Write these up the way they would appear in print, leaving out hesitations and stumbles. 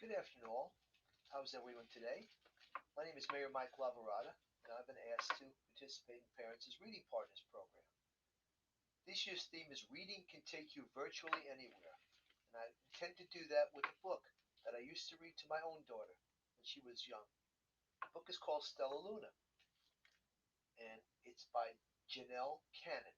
Good afternoon, all. How's everyone today? My name is Mayor Mike Lavorata, and I've been asked to participate in Parents' Reading Partners program. This year's theme is Reading Can Take You Virtually Anywhere, and I intend to do that with a book that I used to read to my own daughter when she was young. The book is called Stella Luna, and it's by Janell Cannon.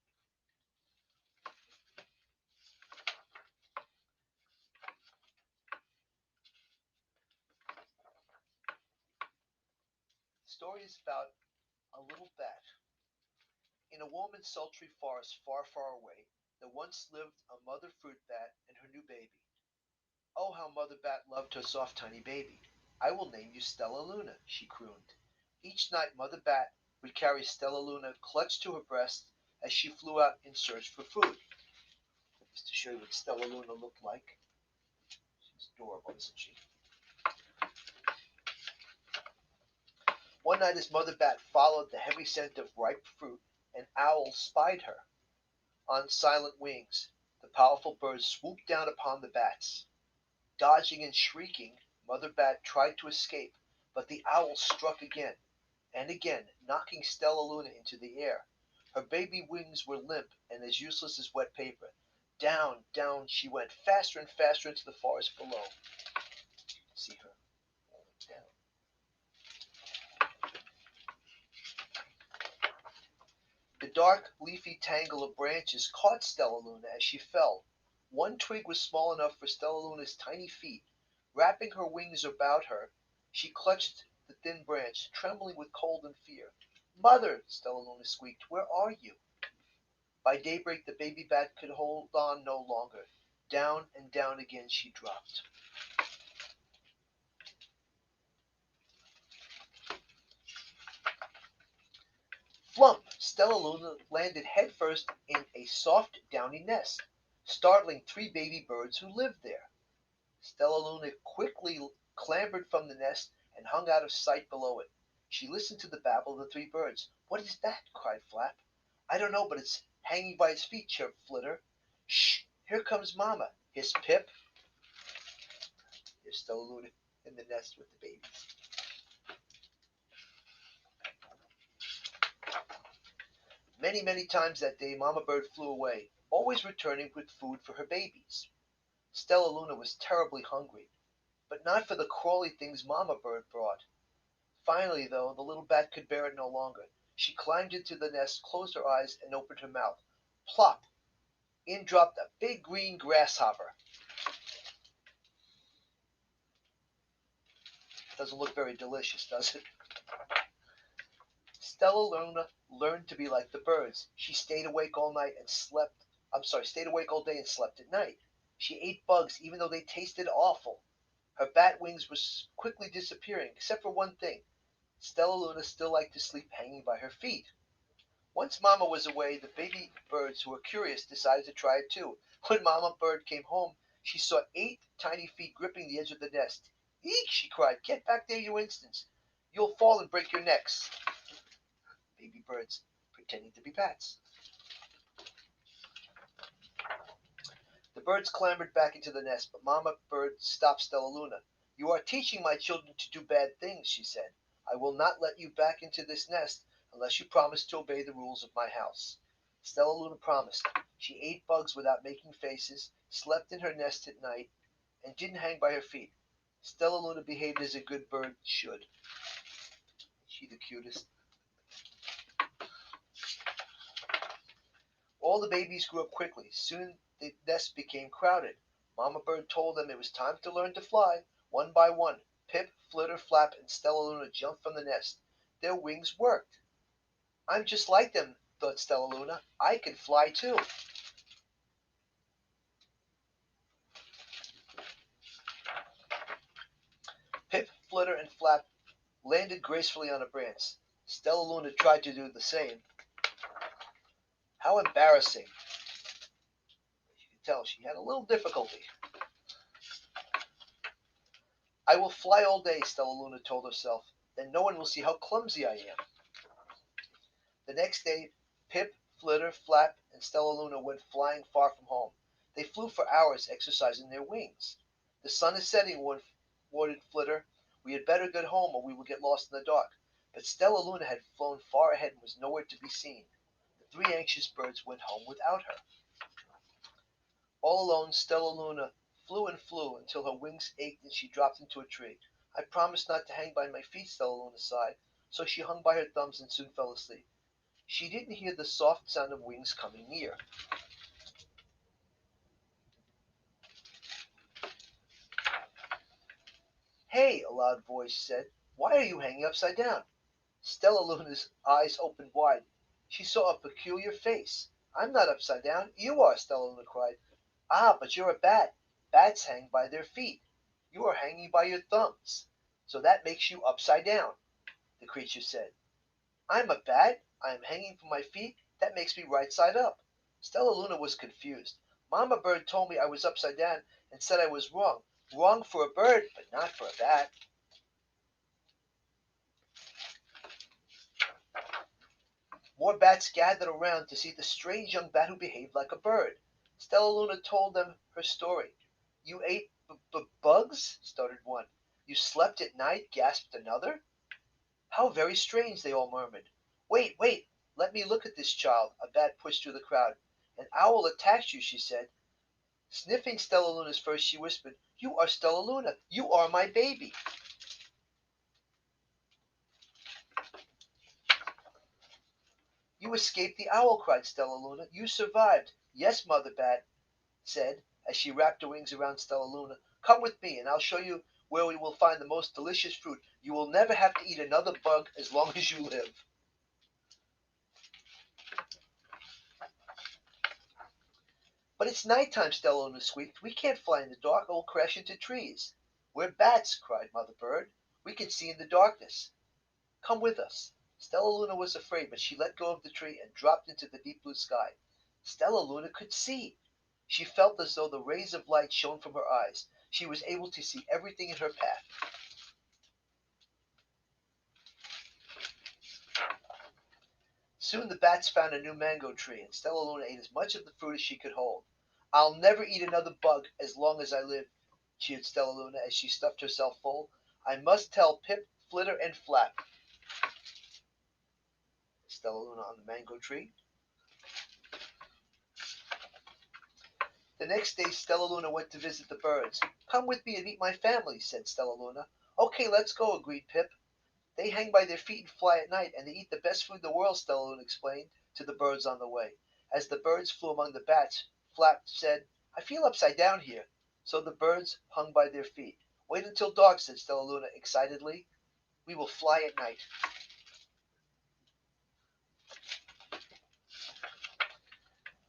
The story is about a little bat. In a warm and sultry forest far, far away, there once lived a mother fruit bat and her new baby. Oh, how Mother Bat loved her soft, tiny baby. I will name you Stella Luna, she crooned. Each night Mother Bat would carry Stella Luna clutched to her breast as she flew out in search for food. Just to show you what Stella Luna looked like. She's adorable, isn't she? One night as Mother Bat followed the heavy scent of ripe fruit, an owl spied her. On silent wings, the powerful bird swooped down upon the bats. Dodging and shrieking, Mother Bat tried to escape, but the owl struck again and again, knocking Stella Luna into the air. Her baby wings were limp and as useless as wet paper. Down, down she went, faster and faster into the forest below. See her falling down. The dark, leafy tangle of branches caught Stella Luna as she fell. One twig was small enough for Stella Luna's tiny feet. Wrapping her wings about her, she clutched the thin branch, trembling with cold and fear. "Mother," Stella Luna squeaked, "where are you?" By daybreak the baby bat could hold on no longer. Down and down again she dropped. Flump! Stella Luna landed headfirst in a soft, downy nest, startling three baby birds who lived there. Stella Luna quickly clambered from the nest and hung out of sight below it. She listened to the babble of the three birds. "What is that?" cried Flap. "I don't know, but it's hanging by its feet," chirped Flitter. "Shh! Here comes Mama," hissed Pip. Here's Stella Luna in the nest with the babies. Many, many times that day Mama Bird flew away, always returning with food for her babies. Stella Luna was terribly hungry, but not for the crawly things Mama Bird brought. Finally, though, the little bat could bear it no longer. She climbed into the nest, closed her eyes, and opened her mouth. Plop! In dropped a big green grasshopper. Doesn't look very delicious, does it? Stella Luna learned to be like the birds. She stayed awake all night and slept. Stayed awake all day and slept at night. She ate bugs even though they tasted awful. Her bat wings were quickly disappearing, except for one thing. Stella Luna still liked to sleep hanging by her feet. Once Mama was away, the baby birds who were curious decided to try it too. When Mama Bird came home, she saw 8 tiny feet gripping the edge of the nest. "Eek!" she cried. "Get back there, you instants! You'll fall and break your necks." Baby birds pretending to be bats. The birds clambered back into the nest, but Mama Bird stopped Stella Luna. "You are teaching my children to do bad things," she said. "I will not let you back into this nest unless you promise to obey the rules of my house." Stella Luna promised. She ate bugs without making faces, slept in her nest at night, and didn't hang by her feet. Stella Luna behaved as a good bird should. She the cutest. All the babies grew up quickly. Soon the nest became crowded. Mama Bird told them it was time to learn to fly. One by one, Pip, Flitter, Flap, and Stella Luna jumped from the nest. Their wings worked. "I'm just like them," thought Stella Luna. "I can fly too." Pip, Flitter, and Flap landed gracefully on a branch. Stella Luna tried to do the same. How embarrassing. You could tell she had a little difficulty. "I will fly all day," Stella Luna told herself. "Then no one will see how clumsy I am." The next day, Pip, Flitter, Flap, and Stella Luna went flying far from home. They flew for hours, exercising their wings. The sun is setting warned Flitter. "We had better get home or we will get lost in the dark." But Stella Luna had flown far ahead and was nowhere to be seen. The three anxious birds went home without her. All alone, Stella Luna flew and flew until her wings ached and she dropped into a tree. "I promised not to hang by my feet," Stella Luna sighed, so she hung by her thumbs and soon fell asleep. She didn't hear the soft sound of wings coming near. "Hey," a loud voice said, "why are you hanging upside down?" Stella Luna's eyes opened wide. She saw a peculiar face. "I'm not upside down. You are," Stella Luna cried. "Ah, but you're a bat. Bats hang by their feet. You are hanging by your thumbs. So that makes you upside down," the creature said. "I'm a bat. I am hanging from my feet. That makes me right side up." Stella Luna was confused. Mama Bird told me I was upside down and said I was wrong. Wrong for a bird, but not for a bat. More bats gathered around to see the strange young bat who behaved like a bird. Stella Luna told them her story. "You ate bugs?" stuttered one. "You slept at night?" gasped another. "How very strange," they all murmured. "Wait, wait, let me look at this child," a bat pushed through the crowd. "An owl attacked you," she said. Sniffing Stella Luna's fur, she whispered, "You are Stella Luna. You are my baby." "You escaped the owl," cried Stella Luna. "You survived." "Yes," Mother Bat said, as she wrapped her wings around Stella Luna. "Come with me, and I'll show you where we will find the most delicious fruit. You will never have to eat another bug as long as you live." "But it's night time," Stella Luna squeaked. "We can't fly in the dark, or we'll crash into trees." "We're bats," cried Mother Bird. "We can see in the darkness. Come with us." Stella Luna was afraid, but she let go of the tree and dropped into the deep blue sky. Stella Luna could see. She felt as though the rays of light shone from her eyes. She was able to see everything in her path. Soon the bats found a new mango tree, and Stella Luna ate as much of the fruit as she could hold. "I'll never eat another bug as long as I live," cheered Stella Luna as she stuffed herself full. "I must tell Pip, Flitter, and Flap." Stella Luna on the mango tree. The next day Stella Luna went to visit the birds. "Come with me and meet my family," said Stella Luna. "Okay, let's go," agreed Pip. "They hang by their feet and fly at night, and they eat the best food in the world," Stella Luna explained to the birds on the way. As the birds flew among the bats, Flap said, "I feel upside down here." So the birds hung by their feet. "Wait until dark," said Stella Luna excitedly. "We will fly at night."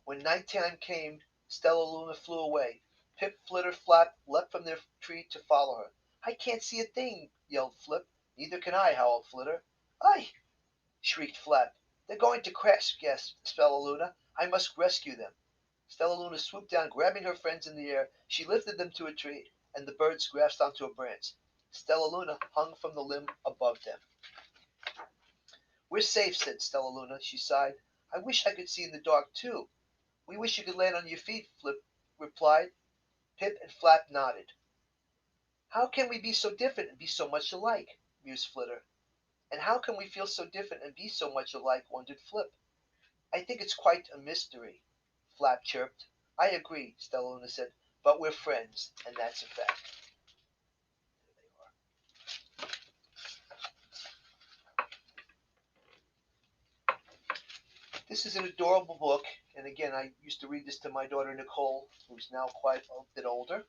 When nighttime came, Stella Luna flew away. Pip, Flitter, Flap leapt from their tree to follow her. "I can't see a thing," yelled Flip. "Neither can I," howled Flitter. "I!" shrieked Flap. "They're going to crash," gasped Stella Luna. "I must rescue them." Stella Luna swooped down, grabbing her friends in the air. She lifted them to a tree, and the birds grasped onto a branch. Stella Luna hung from the limb above them. "We're safe," said Stella Luna. She sighed. "I wish I could see in the dark, too." "We wish you could land on your feet," Flip replied. Pip and Flap nodded. "How can we be so different and be so much alike?" mused Flitter. "And how can we feel so different and be so much alike?" wondered Flip. "I think it's quite a mystery," Flap chirped. "I agree," Stella Luna said. "But we're friends, and that's a fact." This is an adorable book, and again, I used to read this to my daughter Nicole, who's now quite a bit older.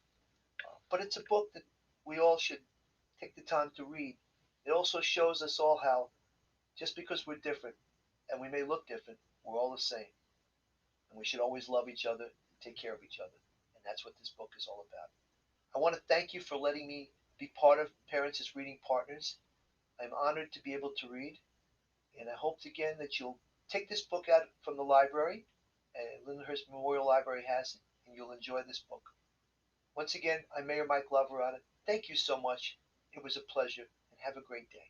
But it's a book that we all should take the time to read. It also shows us all how, just because we're different, and we may look different, we're all the same. And we should always love each other and take care of each other. And that's what this book is all about. I want to thank you for letting me be part of Parents as Reading Partners. I'm honored to be able to read, and I hope again that you'll take this book out from the library, and Lindenhurst Memorial Library has it, and you'll enjoy this book. Once again, I'm Mayor Mike Lavorata. Thank you so much. It was a pleasure, and have a great day.